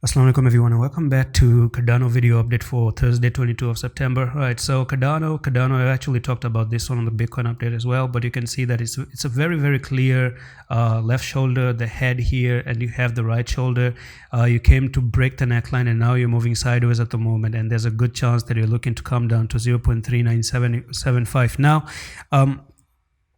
Assalamu alaikum everyone, and welcome back to Cardano video update for Thursday 22 of September. Right, so Cardano, I actually talked about this one on the Bitcoin update as well, but you can see that it's a very clear left shoulder, the head here, and you have the right shoulder. You came to break the neckline and now you're moving sideways at the moment, and there's a good chance that you're looking to come down to 0.39775 now.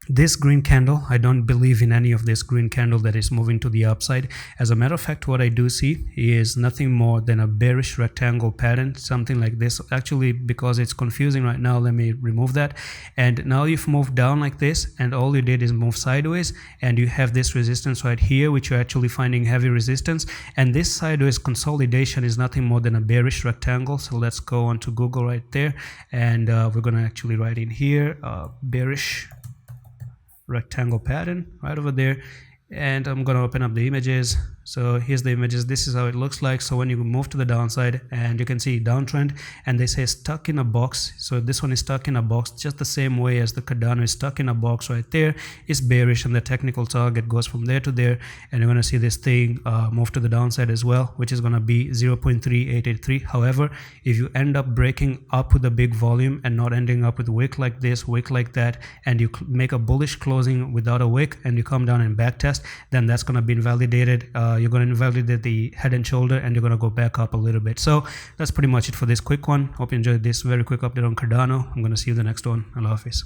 This green candle, I don't believe in any of this green candle that is moving to the upside. As a matter of fact, what I do see is nothing more than a bearish rectangle pattern, something like this. Actually, because it's confusing right now, let me remove that. And now you've moved down like this, and all you did is move sideways, and you have this resistance right here, which you're actually finding heavy resistance. And this sideways consolidation is nothing more than a bearish rectangle. So let's go on to Google right there, and we're going to actually write in here bearish rectangle pattern right over there, and I'm going to open up the images. So here's the images. This is how it looks like. So when you move to the downside, and you can see downtrend, and they say stuck in a box. So this one is stuck in a box, just the same way as the Cardano is stuck in a box right there. It's bearish, and the technical target goes from there to there, and you're going to see this thing move to the downside as well, which is going to be 0.3883. However, if you end up breaking up with a big volume and not ending up with a wick like this, wick like that, and you make a bullish closing without a wick, and you come down and back test, then that's going to be invalidated. You're going to invalidate the head and shoulder, and you're going to go back up a little bit. So that's pretty much it for this quick one. Hope you enjoyed this very quick update on Cardano. I'm going to see you in the next one. Allah Hafiz.